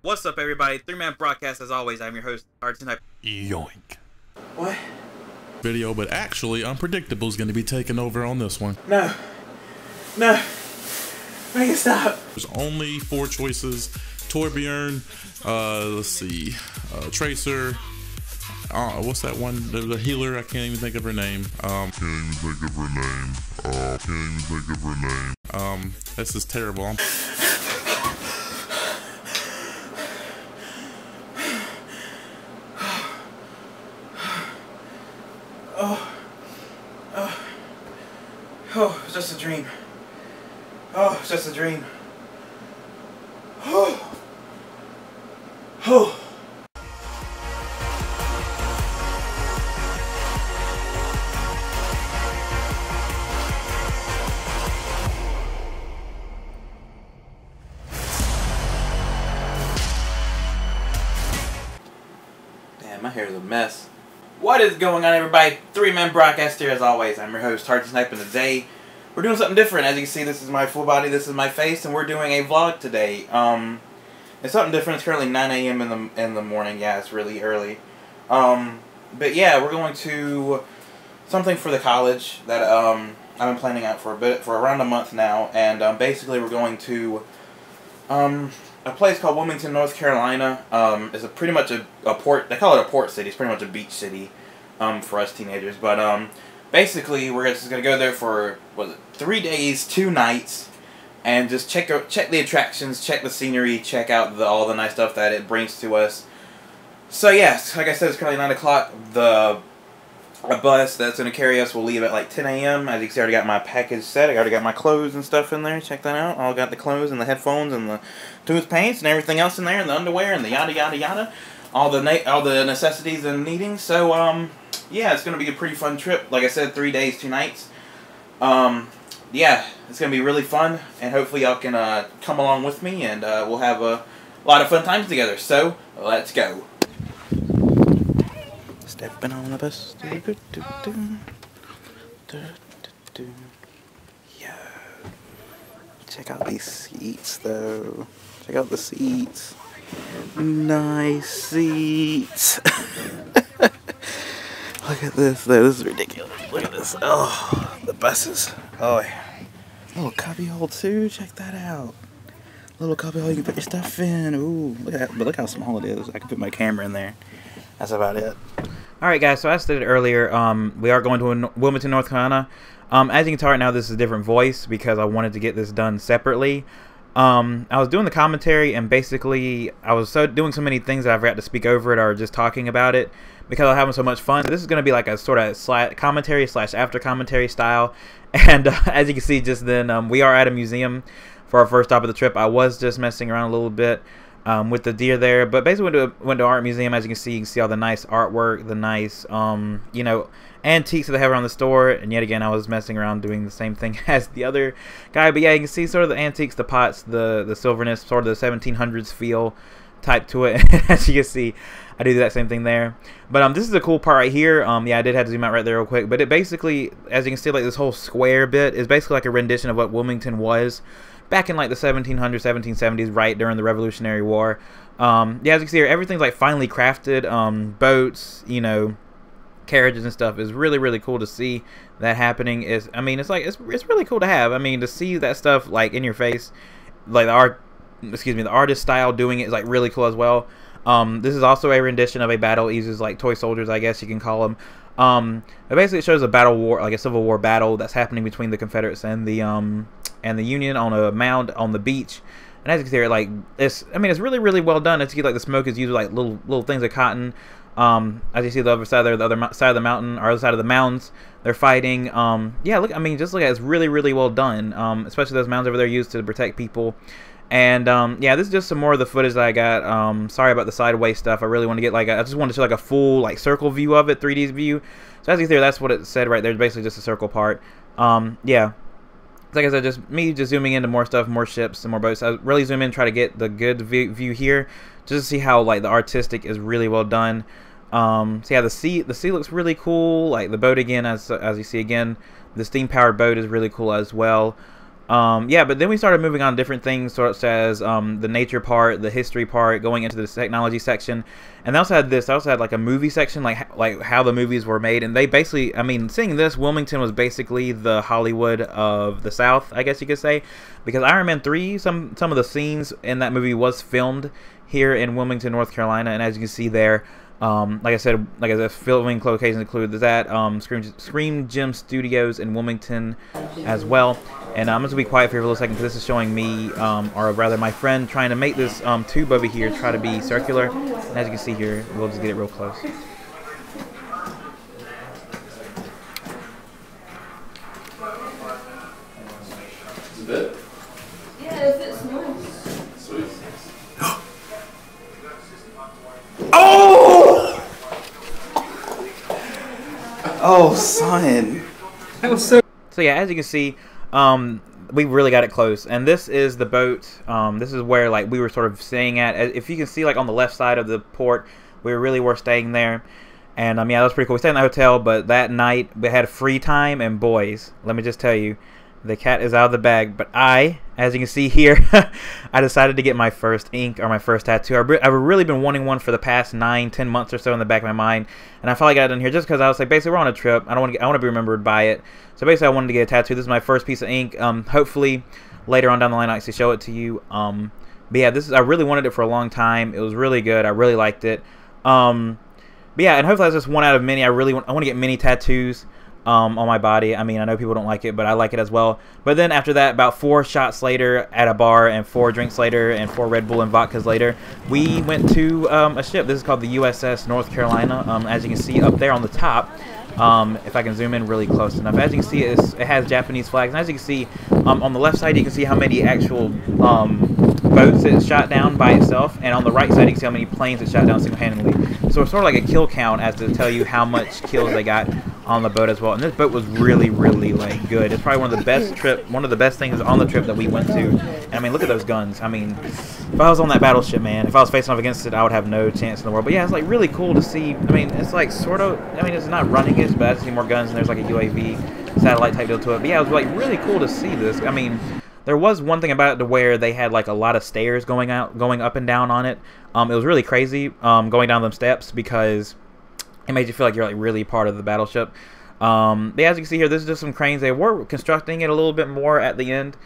What's up, everybody? Three-man broadcast as always. I'm your host, Arts and Yoink. What? Video, but actually, Unpredictable is going to be taking over on this one. No. No. Make it stop. There's only 4 choices. Torbjorn, let's see, Tracer, what's that one, the healer, I can't even think of her name. This is terrible. Oh, it's just a dream. Oh, it's just a dream. Oh. Oh. Damn, my hair is a mess. What is going on, everybody? Three-man broadcast here as always. I'm your host, Hard Snipe, and today we're doing something different. As you can see, this is my full body, this is my face, and we're doing a vlog today. It's something different. It's currently 9 a.m. in the morning. Yeah, it's really early. But yeah, we're going to something for the college that I've been planning out for around a month now, and basically we're going to a place called Wilmington, North Carolina. It's pretty much a port. They call it a port city. It's pretty much a beach city for us teenagers. But basically, we're just gonna go there for 3 days, 2 nights, and just check the attractions, check the scenery, check out all the nice stuff that it brings to us. So yes, like I said, it's currently 9 o'clock. A bus that's going to carry us will leave at like 10 a.m. As you can see, I already got my package set. I already got my clothes and stuff in there. Check that out. I got the clothes and the headphones and the toothpaste and everything else in there, and the underwear and the yada yada yada. All the necessities and needing. So yeah, it's going to be a pretty fun trip. Like I said, 3 days, 2 nights. Yeah, it's going to be really fun, and hopefully y'all can come along with me, and we'll have a lot of fun times together. So let's go. Stepping on the bus. Yeah. Check out these seats, though. Check out the seats. Nice seats. Look at this, though. This is ridiculous. Look at this. Oh, the buses. Oh, yeah. Little cubby hole, too. Check that out. Little cubby hole you can put your stuff in. Ooh, look at that. But look how small it is. I can put my camera in there. That's about it. Alright guys, so as I stated earlier, we are going to Wilmington, North Carolina. As you can tell right now, this is a different voice because I wanted to get this done separately. I was doing the commentary, and basically I was doing so many things that I forgot to speak over it or just talking about it because I was having so much fun. So this is going to be like a sort of commentary / after commentary style. And as you can see just then, we are at a museum for our first stop of the trip. I was just messing around a little bit with the deer there, but basically went to art museum. As you can see all the nice artwork, the nice you know, antiques that they have around the store. And yet again, I was messing around doing the same thing as the other guy. But yeah, you can see sort of the antiques, the pots, the silverness, sort of the 1700s feel type to it. As you can see, I do that same thing there. But this is a cool part right here. Yeah, I did have to zoom out right there real quick, but it basically, as you can see, like this whole square bit is basically like a rendition of what Wilmington was back in like the 1700s, 1770s, right during the Revolutionary War. Yeah, as you can see here, everything's like finely crafted. Boats, you know, carriages and stuff is really cool to see that happening. I mean, it's really cool to have. I mean, to see that stuff like in your face, like the artist style doing it is like really cool as well. This is also a rendition of a battle. It uses like toy soldiers, I guess you can call them. It basically shows a battle war, like a Civil War battle that's happening between the Confederates and the Union on a mound on the beach. And as you can see, like it's really well done. As you see, like the smoke is used like little things of cotton. As you see the other side there, the other side of the mountain, or other side of the mounds, they're fighting. Yeah, look, I mean, just look at it, it's really well done. Especially those mounds over there used to protect people. And yeah, this is just some more of the footage that I got. Sorry about the sideways stuff. I really want to get I just wanted to show like a full like circle view of it, 3D view. So as you can see, that's what it said right there. It's basically just a circle part. Yeah. Like I said, just zooming into more stuff, more ships, and more boats. I really zoom in, try to get the good view here, just to see how like the artistic is really well done. So yeah, the sea looks really cool. Like the boat again, as you see again, the steam powered boat is really cool as well. Yeah, but then we started moving on to different things, such as the nature part, the history part, going into the technology section, and I also had this. I also had like a movie section, like how the movies were made, and they basically, I mean, seeing this, Wilmington was basically the Hollywood of the South, I guess you could say, because Iron Man 3, some of the scenes in that movie was filmed here in Wilmington, North Carolina, and as you can see there. Like I said, filming locations include that Scream Gym Studios in Wilmington as well. And I'm just gonna be quiet for a little second because this is showing me, or rather my friend, trying to make this tube over here try to be circular. And as you can see here, we'll just get it real close. Is it? Yeah, if it's nice. Sweet. Oh! Oh, son. That was so. So yeah, as you can see, we really got it close, and this is the boat. This is where like we were sort of staying at. If you can see, like on the left side of the port, we really were staying there. And yeah, that was pretty cool. We stayed in the hotel, but that night we had free time, and boys, let me just tell you, the cat is out of the bag. But as you can see here, I decided to get my first ink or my first tattoo. I've really been wanting one for the past 9-10 months or so in the back of my mind, and I finally got it in here just because I was like, basically, we're on a trip. I want to be remembered by it. So basically, I wanted to get a tattoo. This is my first piece of ink. Hopefully, later on down the line, I'll actually show it to you. But yeah, I really wanted it for a long time. It was really good. I really liked it. But yeah, and hopefully that's just one out of many. I want to get many tattoos. On my body. I mean, I know people don't like it, but I like it as well. But then after that, about 4 shots later at a bar and 4 drinks later and 4 Red Bull and vodkas later, we went to a ship. This is called the USS North Carolina. As you can see up there on the top, if I can zoom in really close enough, as you can see, it has Japanese flags. And as you can see, on the left side, you can see how many actual boats it shot down by itself, and on the right side you can see how many planes it shot down single-handedly. So it's sort of like a kill count as to tell you how much kills they got on the boat as well. And this boat was really like good. It's probably one of the best things on the trip that we went to. And I mean, look at those guns. I mean, if I was on that battleship, man, if I was facing off against it, I would have no chance in the world. But yeah, it's like really cool to see. I mean, it's like sort of, I mean, it's not running it, but I see more guns, and there's like a UAV satellite type deal to it. But yeah, it was like really cool to see this. I mean, there was one thing about it to where they had like a lot of stairs going up and down on it. It was really crazy going down them steps because it made you feel like you're like really part of the battleship. But as you can see here, this is just some cranes. They were constructing it a little bit more at the end.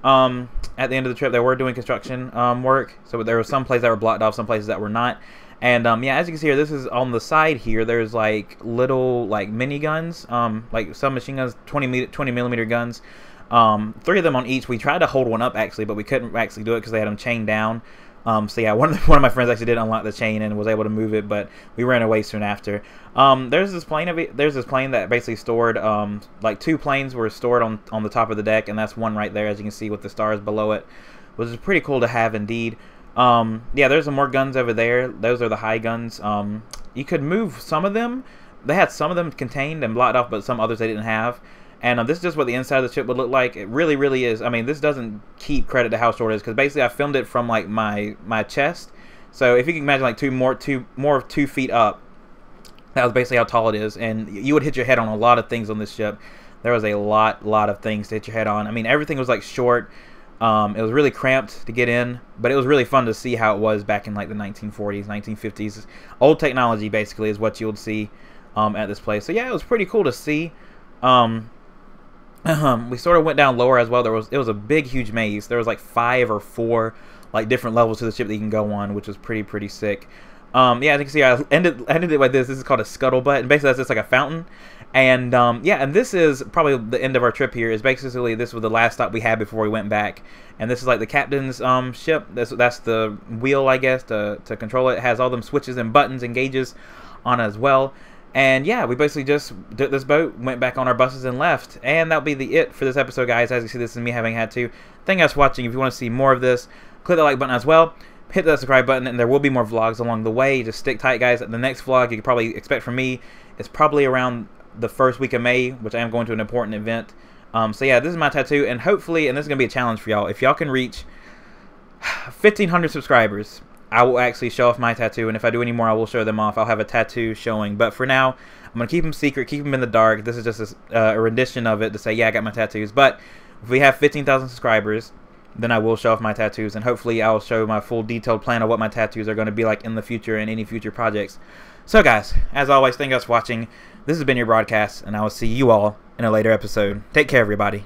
At the end of the trip, they were doing construction work. So there were some places that were blocked off, some places that were not. And yeah, as you can see here, this is on the side here. There's like little like mini guns, like some machine guns, 20 millimeter guns. 3 of them on each. We tried to hold one up actually, but we couldn't actually do it because they had them chained down. So yeah, one of my friends actually did unlock the chain and was able to move it, but we ran away soon after. There's this plane that basically stored like 2 planes were stored on the top of the deck, and that's one right there, as you can see with the stars below it, which is pretty cool to have indeed. Yeah, there's some more guns over there. Those are the high guns. You could move some of them. They had some of them contained and blocked off, but some others they didn't have. And this is just what the inside of the ship would look like. It really is. I mean, this doesn't keep credit to how short it is, because basically I filmed it from like my chest. So if you can imagine like 2 feet up, that was basically how tall it is. And you would hit your head on a lot of things on this ship. There was a lot of things to hit your head on. I mean, everything was like short. It was really cramped to get in, but it was really fun to see how it was back in like the 1940s, 1950s. Old technology basically is what you would see at this place. So yeah, it was pretty cool to see. We sort of went down lower as well. It was a big huge maze. There was like 5 or 4 like different levels to the ship that you can go on, which was pretty sick. Yeah, as you can see, I ended it like this. This is called a scuttlebutt, and basically that's just like a fountain. And yeah, and this is probably the end of our trip here. Is basically this was the last stop we had before we went back, and this is like the captain's ship. That's the wheel, I guess, to control it. It has all them switches and buttons and gauges on it as well. And yeah, we basically just did this boat, went back on our buses and left. And that'll be it for this episode, guys. As you see, this is me having had to. Thank you guys for watching. If you want to see more of this, click the like button as well. Hit that subscribe button, and there will be more vlogs along the way. Just stick tight, guys. The next vlog you can probably expect from me is probably around the first week of May, which I am going to an important event. So yeah, this is my tattoo, and hopefully, and this is going to be a challenge for y'all. If y'all can reach 1,500 subscribers, I will actually show off my tattoo, and if I do any more, I will show them off. I'll have a tattoo showing, but for now, I'm going to keep them secret, keep them in the dark. This is just a rendition of it to say, yeah, I got my tattoos, but If we have 15,000 subscribers, then I will show off my tattoos, and hopefully I'll show my full detailed plan of what my tattoos are going to be like in the future and any future projects. So guys, as always, thank you guys for watching. This has been your broadcast, and I will see you all in a later episode. Take care, everybody.